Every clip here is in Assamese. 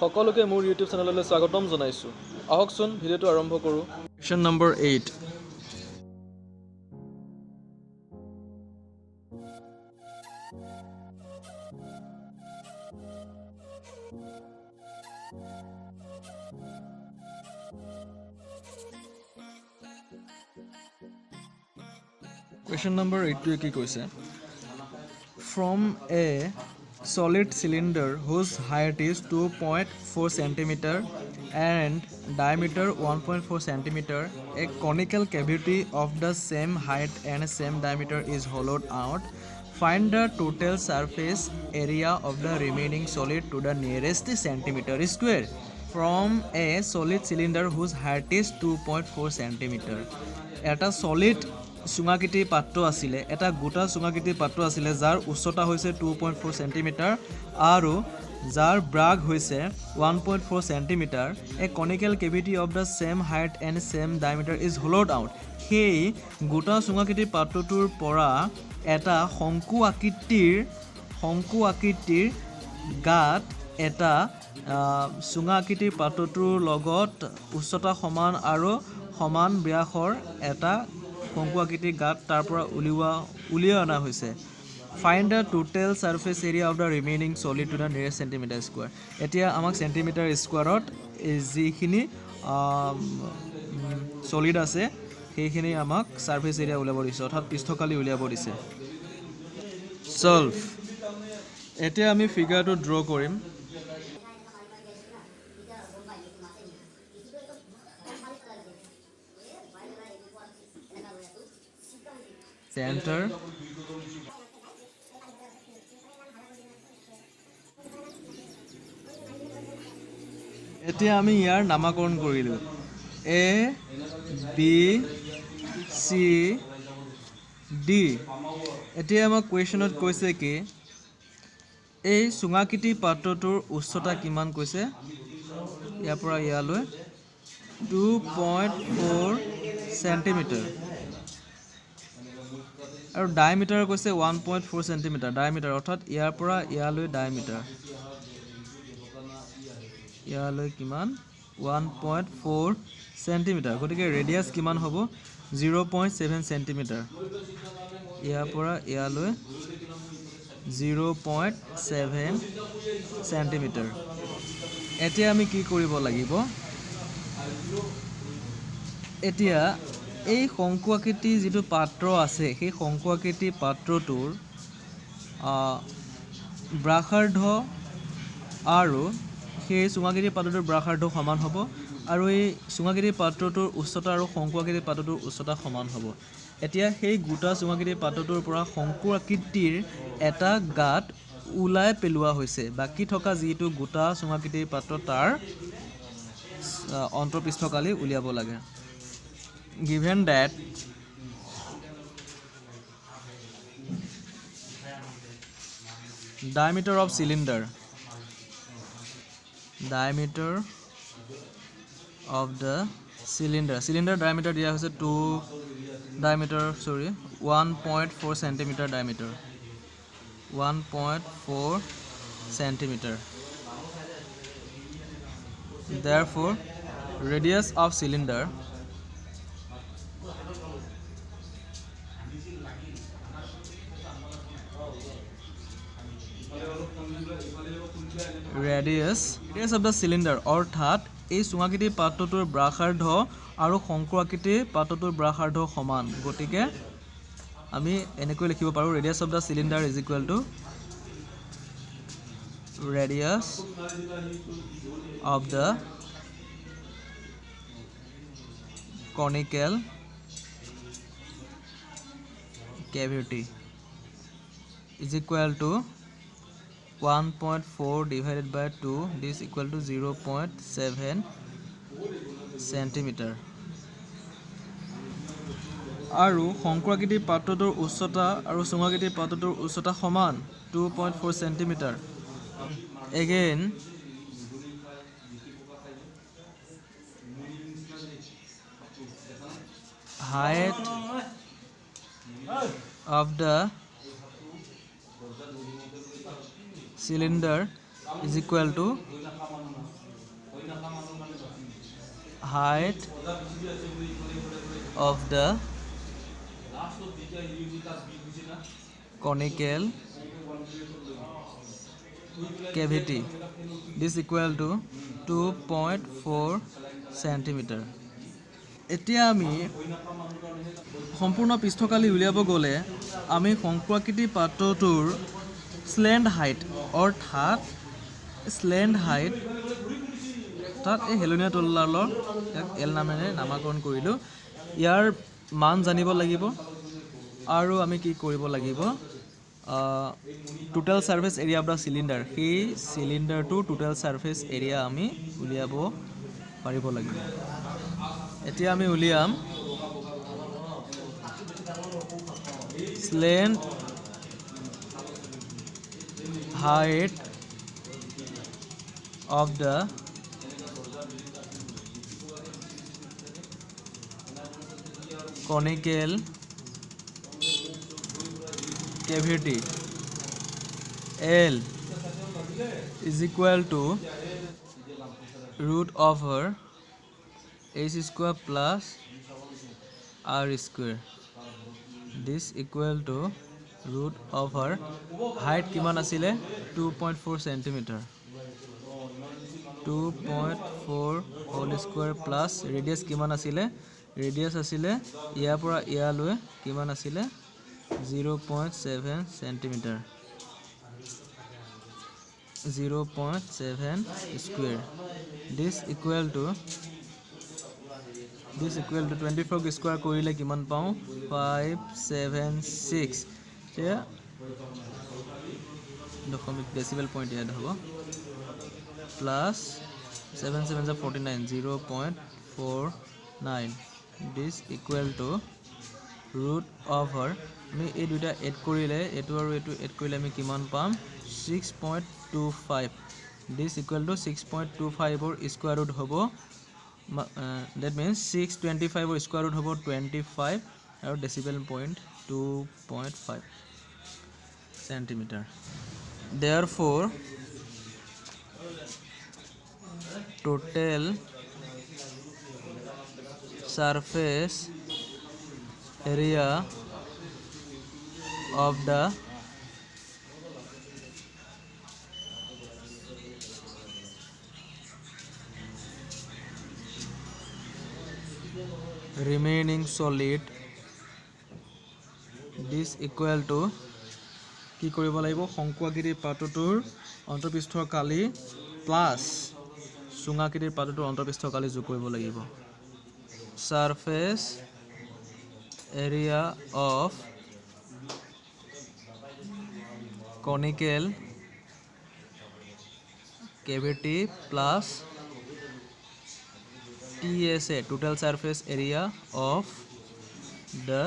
সকলোকে মোৰ ইউটিউব চেনেললৈ স্বাগতম জনাইছোঁ। আহকচোন ভিডিঅ'টো আৰম্ভ কৰোঁ। Question number 8। Question number 8 কি কৈছে? From a solid cylinder whose height is 2.4 cm and diameter 1.4 cm, a conical cavity of the same height and same diameter is hollowed out. Find the total surface area of the remaining solid to the nearest centimeter square. From a solid cylinder whose height is 2.4 cm. এটা solid চুঙাকৃতিৰ পাত্ৰ আছিলে, এটা গোটা চুঙাকৃতিৰ পাত্ৰ আছিলে যাৰ উচ্চতা হৈছে 2.4 সেন্টিমিটাৰ আৰু যাৰ ব্ৰাগ হৈছে 1.4 centimetre. A conical cavity of the same height and same diameter is hollowed out. সেই গোটা চুঙাকৃতিৰ পাত্ৰটোৰ পৰা এটা শংকু আকৃতিৰ গাত এটা চুঙা আকৃতিৰ পাত্ৰটোৰ লগত উচ্চতা সমান আৰু সমান ব্যাসৰ এটা শংকু আকৃতিৰ গাত তাৰ পৰা উলিয়াই অনা হৈছে। Find the total surface area of the remaining solid to the nearest centimetre square. এতিয়া আমাক চেণ্টিমিটাৰ স্কুৱাৰত যিখিনি ছলিড আছে সেইখিনি আমাক ছাৰ্ফেচ এৰিয়া উলিয়াব দিছে, অৰ্থাৎ পৃষ্ঠকালি উলিয়াব দিছে। ছল্ভ। এতিয়া আমি ফিগাৰটো ড্ৰ কৰিম। চেণ্টাৰ এতিয়া আমি ইয়াৰ নামাকৰণ কৰিলোঁ A, B, C, D। এতিয়া আমাক কুৱেশ্যনত কৈছে কি এই চুঙাকৃতি পাত্ৰটোৰ উচ্চতা কিমান কৈছে, ইয়াৰ পৰা ইয়ালৈ 2.4 সেন্টিমিটাৰ আৰু ডায়ামিটাৰ কৈছে 1.4 সেন্টিমিটাৰ। ডায়ামিটাৰ অৰ্থাৎ ইয়াৰ পৰা ইয়ালৈ ডায়ামিটাৰ, ইয়ালৈ কিমান 1.4 সেন্টিমিটাৰ। গতিকে ৰেডিয়াছ কিমান হ'ব 0.7 সেন্টিমিটাৰ। ইয়াৰ পৰা ইয়ালৈ 0.7 সেন্টিমিটাৰ। এতিয়া আমি কি কৰিব লাগিব, এতিয়া এই শংকু আকৃতি যিটো পাত্ৰ আছে সেই শংকু আকৃতি পাত্ৰটোৰ ব্যাসাৰ্ধ আৰু সেই চুঙাকৃতি পাত্ৰটোৰ ব্যাসাৰ্ধ সমান হ'ব আৰু এই চুঙাকৃতি পাত্ৰটোৰ উচ্চতা আৰু শংকু আকৃতি পাত্ৰটোৰ উচ্চতা সমান হ'ব। এতিয়া সেই গোটা চুঙাকৃতি পাত্ৰটোৰ পৰা শংকু আকৃতিৰ এটা গাঁত ওলাই পেলোৱা হৈছে, বাকী থকা যিটো গোটা চুঙাকৃতিৰ পাত্ৰ তাৰ অন্তঃপৃষ্ঠকালি উলিয়াব লাগে। Given that diameter of cylinder diameter দিয়া হৈছে 1.4 centimeter diameter, 1.4 centimeter. Therefore radius of cylinder radius of the cylinder অৰ্থাৎ এই চুঙাকৃতিৰ পাত্ৰটোৰ ব্যাসাৰ্ধ আৰু শংকু আকৃতিৰ পাত্ৰটোৰ ব্যাসাৰ্ধ সমান। গতিকে আমি এনেকৈ লিখিব পাৰোঁ radius of the cylinder is equal to radius of the conical cavity is equal to 1.4 divided by 2, this is equal to 0.7 centimeter. আৰু শংকু আকৃতিৰ পাত্ৰটোৰ উচ্চতা আৰু চুঙাকৃতিৰ পাত্ৰটোৰ উচ্চতা সমান 2.4 centimeter. Again height of the cylinder is equal to height of the conical cavity. This equal to 2.4 centimeter. এতিয়া আমি সম্পূৰ্ণ পৃষ্ঠকালি উলিয়াব গ'লে আমি শংকুৰাকৃতি পাত্ৰটোৰ স্লেণ্ড হাইট অৰ্থাৎ স্লেণ্ড হাইট তাত এই হেলনীয়া তলডালৰ ইয়াক এল নামেৰে নামাকৰণ কৰিলোঁ ইয়াৰ মান জানিব লাগিব আৰু আমি কি কৰিব লাগিব total surface area of the cylinder সেই সিলিন্ডাৰটো টোটেল সাৰফেস এৰিয়া আমি উলিয়াব পাৰিব লাগিব এতিয়া আমি উলিয়াম স্লেণ্ড height of the conical cavity L is equal to root over h square plus r square. This equal to root over height কিমান আছিলে 2.4 centimeter 2.4 whole square plus radius কিমান আছিলে radius আছিলে ইয়াৰ পৰা ইয়ালৈ কিমান আছিলে 0.7 centimeter 0.7 square. This equal to 24 square কৰিলে কিমান পাওঁ 576 এতিয়া দশমিক ডেসিবেল পইণ্ট ইয়াত হ'ব plus 7 7 49 0.49 this equal to root over আমি এই দুটা এড কৰিলে এটো আৰু এটো এড কৰিলে আমি কিমান পাম 6.25 this equal to 6.25 or square root হ'ব that means 625 or square root হ'ব 25 আৰু decibel point 2.5 centimeter. Therefore total surface area of the remaining solid this equal to কি কৰিব লাগিব শংকুৰাকৃতিৰ পাত্ৰটোৰ অন্তঃপৃষ্ঠৰ কালি প্লাস সুঙাকৃতিৰ পাত্ৰটোৰ অন্তঃপৃষ্ঠৰ কালি যোগ কৰিব লাগিব surface area of conical cavity plus TSA total surface area of the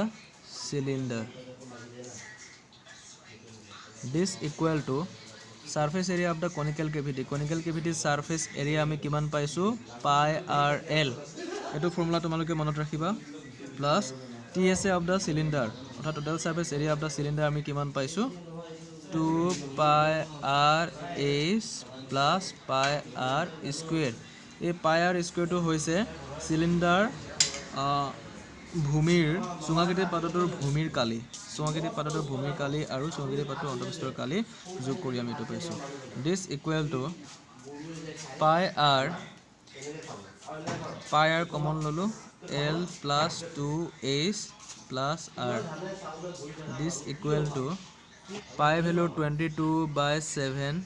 cylinder. This equal to surface area of the conical cavity surface area আমি কিমান পাইছো pi r l এটো ফৰ্মুলা তোমালোকে মনত ৰাখিবা plus TSA of the cylinder অৰ্থাৎ total surface area of the cylinder আমি কিমান পাইছো 2 pi r h plus pi r square এই pi r square টো হৈছে সিলিন্ডাৰ ভূমিৰ সুঙাকৃতিৰ পাত্ৰটোৰ ভূমিৰ কালি আৰু সুঙাকৃতিৰ পাত্ৰৰ অন্তঃপৃষ্ঠৰ কালি যোগ কৰি আমি এটো পাইছো this equal to pi r common ললো l plus 2h plus r this equal to pi value 22/7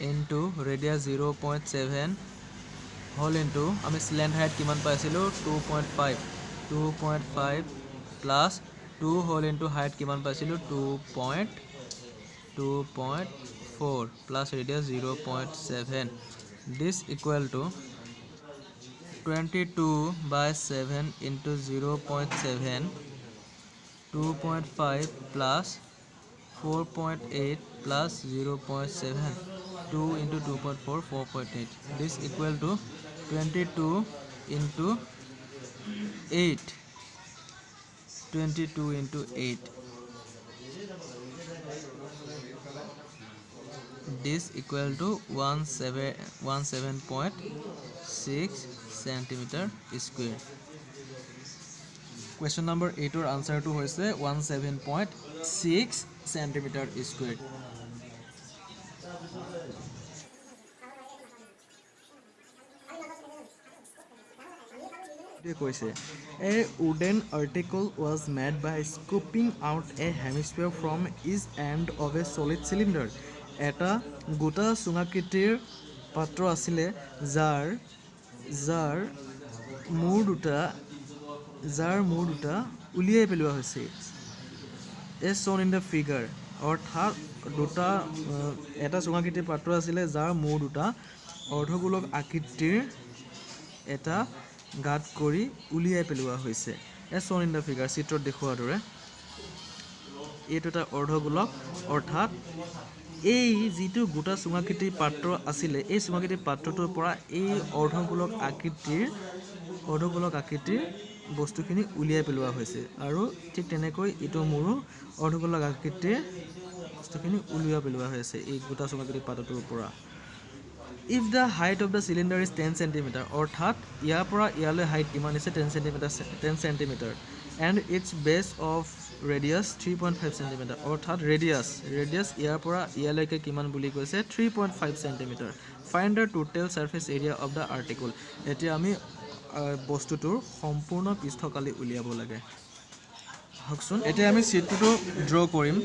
into radius 0.7 whole into আমি স্লেণ্ড হাইট কিমান পাইছিলো 2.5 plus 2 whole into height কিমান পাইছিলো 2.4 plus radius 0.7 this equal to 22/7 into 0.7 2.5 plus 4.8 plus 0.7 2 into 2.4 4.8 this equal to 22 into 8 22 into 8 this equal to 17.6 centimeter square. Question number 8 or answer to hoise 17.6 centimeter square. A wooden article was made by scooping out a hemisphere from each end of a solid cylinder. এটা গোটা চুঙাকৃতিৰ পাত্ৰ আছিলে যাৰ মূৰ দুটা উলিয়াই পেলোৱা হৈছে। As shown in the figure, অৰ্থাৎ এটা চুঙাকৃতিৰ পাত্ৰ আছিলে যাৰ মূৰ দুটা অৰ্ধগোলক আকৃতিৰ এটা গাঁত কৰি উলিয়াই পেলোৱা হৈছে। As shown in the figure, চিত্ৰত দেখুওৱাৰ দৰে এইটো এটা অৰ্ধগোলক, অৰ্থাৎ এই যিটো গোটা চুঙাকৃতিৰ পাত্ৰ আছিলে এই চুঙাকৃতিৰ পাত্ৰটোৰ পৰা এই অৰ্ধগোলক আকৃতিৰ বস্তুখিনি উলিয়াই পেলোৱা হৈছে আৰু ঠিক তেনেকৈ ইটো মোৰো অৰ্ধগোলক আকৃতিৰ বস্তুখিনি উলিয়াই পেলোৱা হৈছে এই গোটা চুঙাকৃতিৰ পাত্ৰটোৰ পৰা। If the height of the cylinder is 10 cm, অৰ্থাৎ ইয়াৰ পৰা ইয়ালৈ হাইট কিমান আছে 10 cm and its base of radius 3.5 cm, অৰ্থাৎ ৰেডিয়াছ ইয়াৰ পৰা ইয়ালৈকে কিমান বুলি কৈছে 3.5 cm. Find the total surface area of the article. এতিয়া আমি বস্তুটোৰ সম্পূৰ্ণ পৃষ্ঠকালি উলিয়াব লাগে। হকচোন এতিয়া আমি চিত্ৰটো ড্ৰ কৰিম।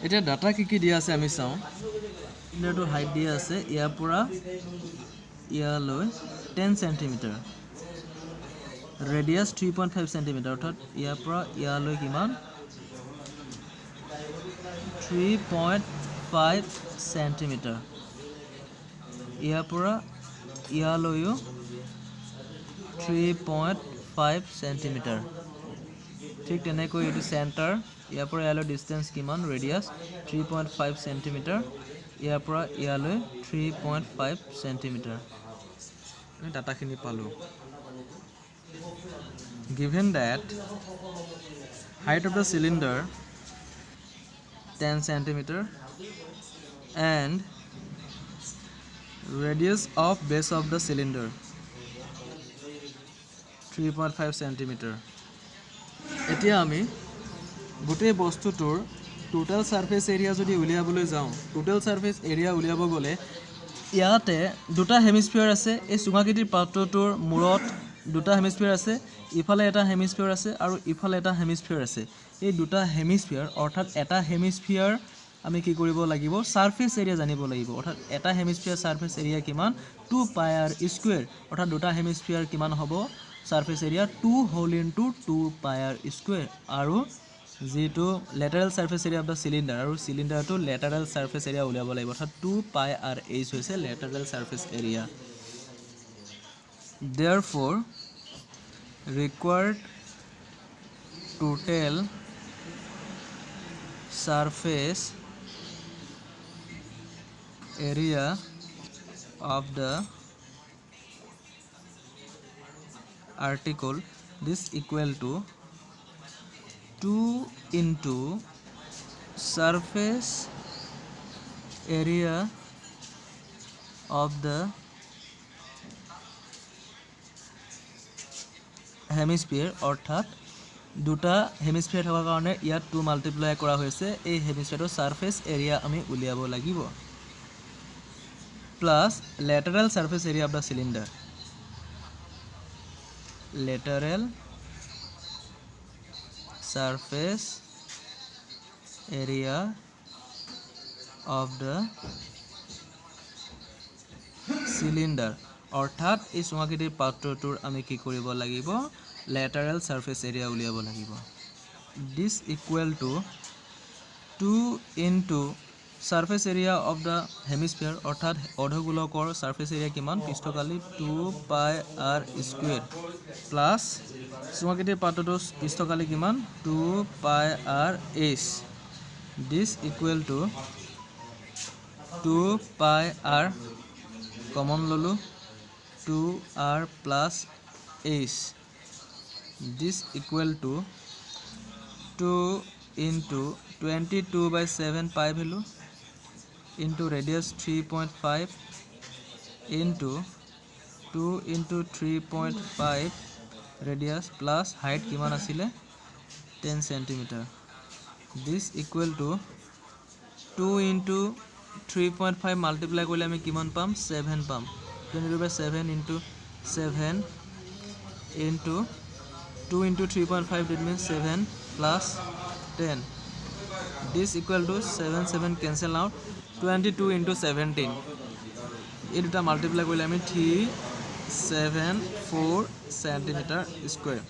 এতিয়া ডাটা কি দিয়া আছে আমি চাওঁ। চিলিণ্ডাৰটো হাইট দিয়া আছে ইয়াৰ পৰা ইয়ালৈ 10 cm, ৰেডিয়াছ 3.5 cm, অৰ্থাৎ ইয়াৰ পৰা ইয়ালৈ কিমান 3.5 cm, ইয়াৰ পৰা ইয়ালৈও 3.5 cm। ঠিক তেনেকৈ এইটো চেণ্টাৰ, ইয়াৰ পৰা ইয়ালৈ ডিষ্টেঞ্চ কিমান ৰেডিয়াছ 3.5 cm, ইয়াৰ পৰা ইয়ালৈ 3.5 cm। আমি ডাটাখিনি পালোঁ। Given that height of the cylinder 10 cm and radius of base of the cylinder 3.5 cm, এতিয়া আমি গোটেই বস্তুটোৰ টোটাল সাৰফেস এৰিয়া যদি উলিয়াবলৈ যাওঁ, টোটাল সাৰফেস এৰিয়া উলিয়াব গ'লে ইয়াতে দুটা হেমিস্ফিয়াৰ আছে। এই চুঙাকৃতিৰ পাত্ৰটোৰ মূৰত দুটা হেমিস্ফিয়াৰ আছে, ইফালে এটা হেমিস্ফিয়াৰ আছে আৰু ইফালে এটা হেমিস্ফিয়াৰ আছে। এই দুটা হেমিস্ফিয়াৰ অৰ্থাৎ এটা হেমিস্ফিয়াৰ আমি কি কৰিব লাগিব সাৰফেস এৰিয়া জানিব লাগিব। অৰ্থাৎ এটা হেমিস্ফিয়াৰ সাৰফেস এৰিয়া কিমান 2πr², অৰ্থাৎ দুটা হেমিস্ফিয়াৰ কিমান হ'ব surface area 2 whole into 2πr²। আৰু যেটো lateral surface area of the cylinder আৰু সিলিন্ডাৰটো লেটাৰেল সাৰফেস এৰিয়া উলিয়াব লাগিব, অৰ্থাৎ 2πrh হৈছে lateral surface area. Therefore required total surface area of the article this equal to 2 into surface area of the হেমিস্ফিয়াৰ, অৰ্থাৎ দুটা হেমিস্ফিয়াৰ থকাৰ কাৰণে ইয়াত 2 মাল্টিপ্লাই কৰা হৈছে। এই হেমিস্ফিয়াৰৰ সাৰফেস এৰিয়া আমি উলিয়াব লাগিব plus lateral surface area of the cylinder, lateral surface area of the cylinder, অৰ্থাৎ এই চুঙাকৃতিৰ পাত্ৰটোৰ আমি কি কৰিব লাগিব লেটাৰেল সাৰফেস এৰিয়া উলিয়াব লাগিব। This equal to 2 into surface area of দা হেমিস্ফিয়াৰ, অৰ্থাৎ অৰ্ধগোলকৰ সাৰফেস এৰিয়া কিমান পৃষ্ঠকালি 2πr² প্লাস চুঙাকৃতিৰ পাত্ৰটোৰ পৃষ্ঠকালি কিমান 2πrh। This equal to 2πr common ললো 2r plus h this equal to 2 into 22 by 7 pi value into radius 3.5 into 2 into 3.5 radius plus height kiman asile 10 centimeter. This equal to 2 into 3.5 multiply korle ami kiman pam 7 pam. 22 by 7 into 7 into 2 into 3.5 that means 7 plus 10. This equal to 7 cancel out 22 into 17. It is multiply korle ami 374 centimeter square.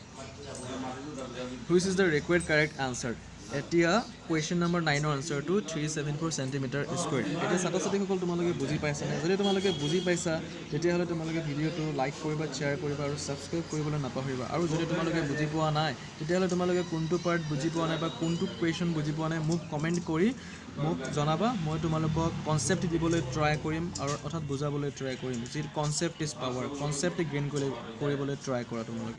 Which is the required correct answer? এতিয়া question number 9 ৰ answer to 374 centimeter square. এতিয়া ছাত্ৰ-ছাত্ৰীসকল তোমালোকে বুজি পাইছা নে? যদি তোমালোকে বুজি পাইছা তেতিয়াহ'লে তোমালোকে ভিডিঅ'টো লাইক কৰিবা, শ্বেয়াৰ কৰিবা আৰু ছাবস্ক্ৰাইব কৰিবলৈ নাপাহৰিবা। আৰু যদি তোমালোকে বুজি পোৱা নাই তেতিয়াহ'লে তোমালোকে কোনটো পাৰ্ট বুজি পোৱা নাই বা কোনটো কুৱেশ্যন বুজি পোৱা নাই মোক কমেণ্ট কৰি মোক জনাবা। মই তোমালোকক কনচেপ্ট দিবলৈ ট্ৰাই কৰিম আৰু অৰ্থাৎ বুজাবলৈ ট্ৰাই কৰিম। যি concept is power, concept gain কৰিবলৈ ট্ৰাই কৰা তোমালোকে।